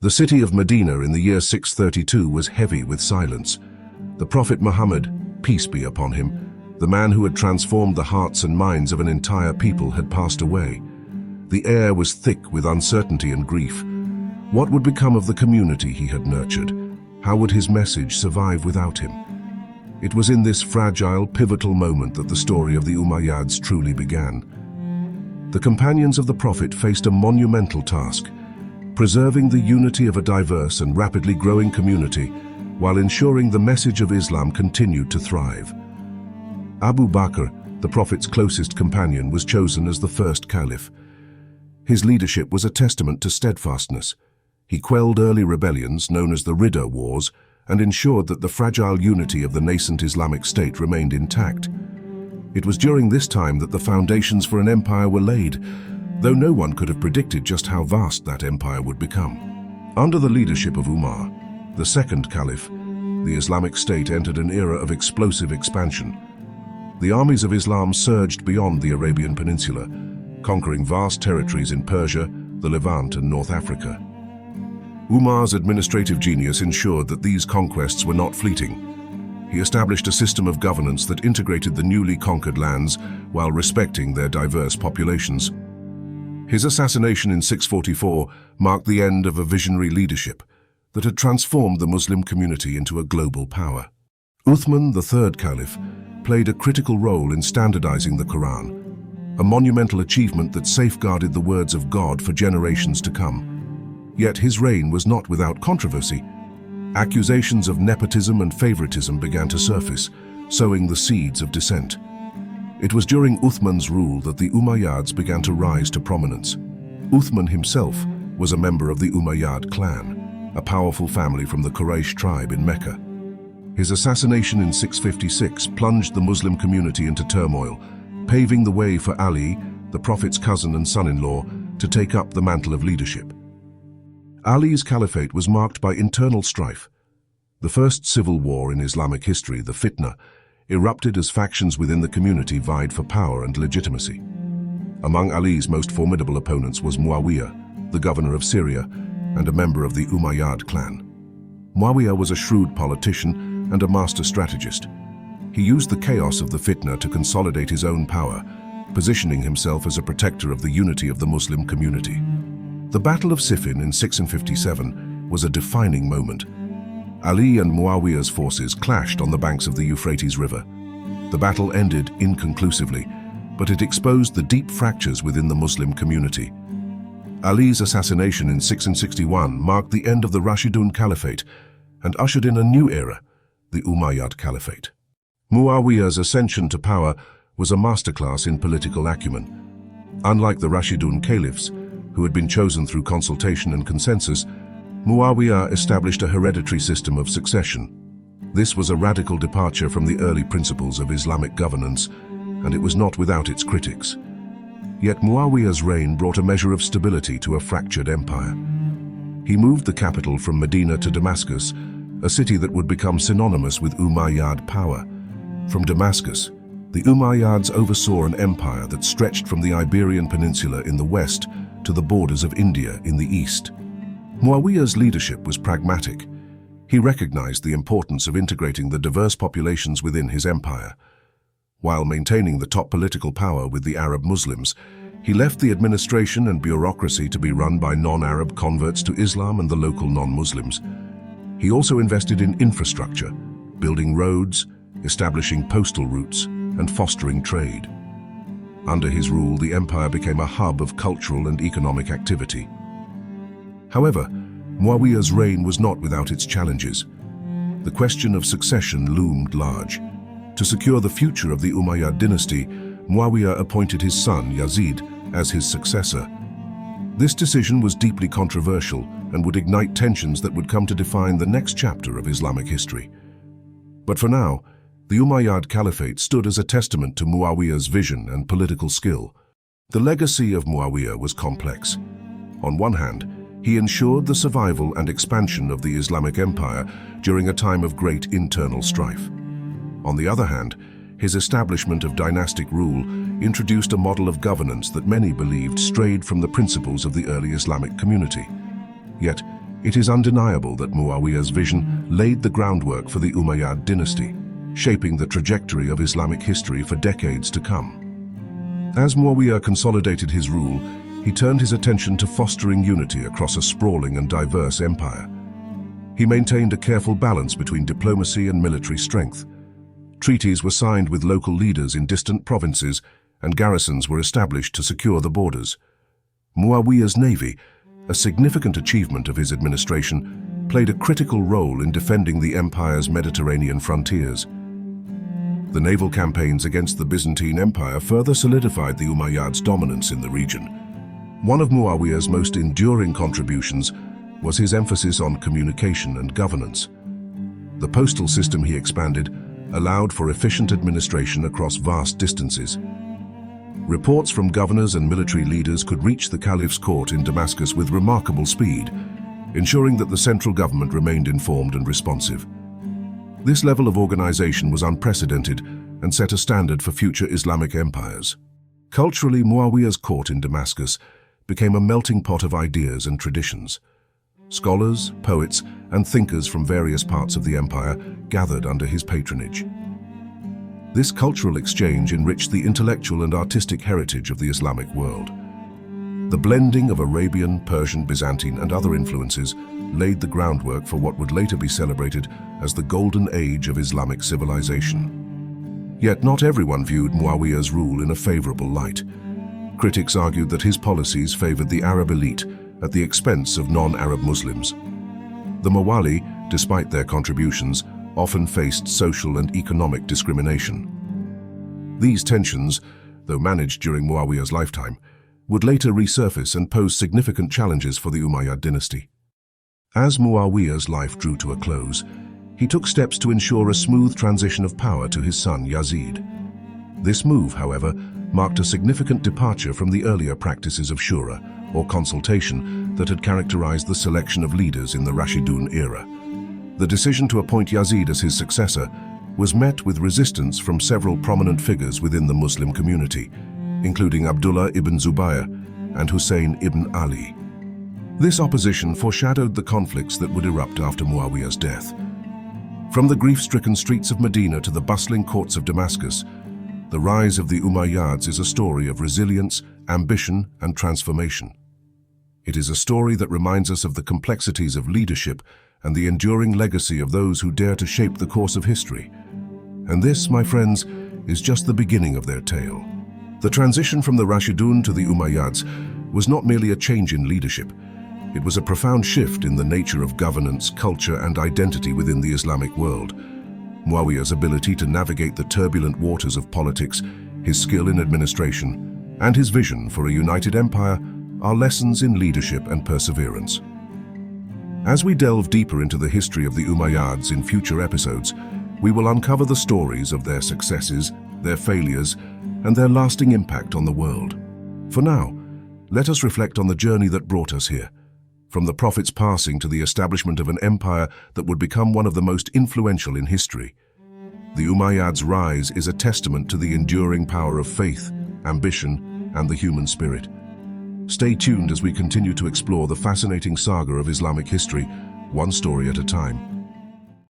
The city of Medina in the year 632 was heavy with silence. The Prophet Muhammad, peace be upon him, the man who had transformed the hearts and minds of an entire people, had passed away. The air was thick with uncertainty and grief. What would become of the community he had nurtured? How would his message survive without him? It was in this fragile, pivotal moment that the story of the Umayyads truly began. The companions of the Prophet faced a monumental task: preserving the unity of a diverse and rapidly growing community while ensuring the message of Islam continued to thrive. Abu Bakr, the Prophet's closest companion, was chosen as the first caliph. His leadership was a testament to steadfastness. He quelled early rebellions, known as the Ridda Wars, and ensured that the fragile unity of the nascent Islamic State remained intact. It was during this time that the foundations for an empire were laid, though no one could have predicted just how vast that empire would become. Under the leadership of Umar, the second caliph, the Islamic State entered an era of explosive expansion. The armies of Islam surged beyond the Arabian Peninsula, conquering vast territories in Persia, the Levant, and North Africa. Umar's administrative genius ensured that these conquests were not fleeting. He established a system of governance that integrated the newly conquered lands while respecting their diverse populations. His assassination in 644 marked the end of a visionary leadership that had transformed the Muslim community into a global power. Uthman, the third caliph, played a critical role in standardizing the Quran, a monumental achievement that safeguarded the words of God for generations to come. Yet his reign was not without controversy. Accusations of nepotism and favoritism began to surface, sowing the seeds of dissent. It was during Uthman's rule that the Umayyads began to rise to prominence. Uthman himself was a member of the Umayyad clan, a powerful family from the Quraysh tribe in Mecca. His assassination in 656 plunged the Muslim community into turmoil, paving the way for Ali, the Prophet's cousin and son-in-law, to take up the mantle of leadership. Ali's caliphate was marked by internal strife. The first civil war in Islamic history, the Fitna, erupted as factions within the community vied for power and legitimacy. Among Ali's most formidable opponents was Muawiya, the governor of Syria, and a member of the Umayyad clan. Muawiya was a shrewd politician and a master strategist. He used the chaos of the Fitna to consolidate his own power, positioning himself as a protector of the unity of the Muslim community. The Battle of Siffin in 657 was a defining moment. Ali and Muawiya's forces clashed on the banks of the Euphrates River. The battle ended inconclusively, but it exposed the deep fractures within the Muslim community. Ali's assassination in 661 marked the end of the Rashidun Caliphate and ushered in a new era, the Umayyad Caliphate. Muawiya's ascension to power was a masterclass in political acumen. Unlike the Rashidun Caliphs, who had been chosen through consultation and consensus, Muawiya established a hereditary system of succession. This was a radical departure from the early principles of Islamic governance, and it was not without its critics. Yet Muawiya's reign brought a measure of stability to a fractured empire. He moved the capital from Medina to Damascus, a city that would become synonymous with Umayyad power. From Damascus, the Umayyads oversaw an empire that stretched from the Iberian Peninsula in the west to the borders of India in the east. Muawiya's leadership was pragmatic. He recognized the importance of integrating the diverse populations within his empire. While maintaining the top political power with the Arab Muslims, he left the administration and bureaucracy to be run by non-Arab converts to Islam and the local non-Muslims. He also invested in infrastructure, building roads, establishing postal routes, and fostering trade. Under his rule, the empire became a hub of cultural and economic activity. However, Muawiya's reign was not without its challenges. The question of succession loomed large. To secure the future of the Umayyad dynasty, Muawiya appointed his son, Yazid, as his successor. This decision was deeply controversial and would ignite tensions that would come to define the next chapter of Islamic history. But for now, the Umayyad Caliphate stood as a testament to Muawiya's vision and political skill. The legacy of Muawiya was complex. On one hand, he ensured the survival and expansion of the Islamic Empire during a time of great internal strife. On the other hand, his establishment of dynastic rule introduced a model of governance that many believed strayed from the principles of the early Islamic community. Yet, It is undeniable that Muawiyah's vision laid the groundwork for the Umayyad dynasty, shaping the trajectory of Islamic history for decades to come. As Muawiyah consolidated his rule, he turned his attention to fostering unity across a sprawling and diverse empire. He maintained a careful balance between diplomacy and military strength. Treaties were signed with local leaders in distant provinces, and garrisons were established to secure the borders. Muawiyah's navy, a significant achievement of his administration, played a critical role in defending the empire's Mediterranean frontiers. The naval campaigns against the Byzantine Empire further solidified the Umayyads' dominance in the region. One of Muawiyah's most enduring contributions was his emphasis on communication and governance. The postal system he expanded allowed for efficient administration across vast distances. Reports from governors and military leaders could reach the Caliph's court in Damascus with remarkable speed, ensuring that the central government remained informed and responsive. This level of organization was unprecedented and set a standard for future Islamic empires. Culturally, Muawiyah's court in Damascus became a melting pot of ideas and traditions. Scholars, poets, and thinkers from various parts of the empire gathered under his patronage. This cultural exchange enriched the intellectual and artistic heritage of the Islamic world. The blending of Arabian, Persian, Byzantine, and other influences laid the groundwork for what would later be celebrated as the golden age of Islamic civilization. Yet not everyone viewed Muawiyah's rule in a favorable light. Critics argued that his policies favored the Arab elite at the expense of non-Arab Muslims. The Mawali, despite their contributions, often faced social and economic discrimination. These tensions, though managed during Muawiyah's lifetime, would later resurface and pose significant challenges for the Umayyad dynasty. As Muawiyah's life drew to a close, he took steps to ensure a smooth transition of power to his son Yazid. This move, however, marked a significant departure from the earlier practices of shura, or consultation, that had characterized the selection of leaders in the Rashidun era. The decision to appoint Yazid as his successor was met with resistance from several prominent figures within the Muslim community, including Abdullah ibn Zubayr and Hussein ibn Ali. This opposition foreshadowed the conflicts that would erupt after Muawiyah's death. From the grief-stricken streets of Medina to the bustling courts of Damascus, the rise of the Umayyads is a story of resilience, ambition, and transformation. It is a story that reminds us of the complexities of leadership and the enduring legacy of those who dare to shape the course of history. And this, my friends, is just the beginning of their tale. The transition from the Rashidun to the Umayyads was not merely a change in leadership. It was a profound shift in the nature of governance, culture, and identity within the Islamic world. Muawiyah's ability to navigate the turbulent waters of politics, his skill in administration, and his vision for a united empire are lessons in leadership and perseverance. As we delve deeper into the history of the Umayyads in future episodes, we will uncover the stories of their successes, their failures, and their lasting impact on the world. For now, let us reflect on the journey that brought us here, from the Prophet's passing to the establishment of an empire that would become one of the most influential in history. The Umayyads' rise is a testament to the enduring power of faith, ambition, and the human spirit. Stay tuned as we continue to explore the fascinating saga of Islamic history, one story at a time.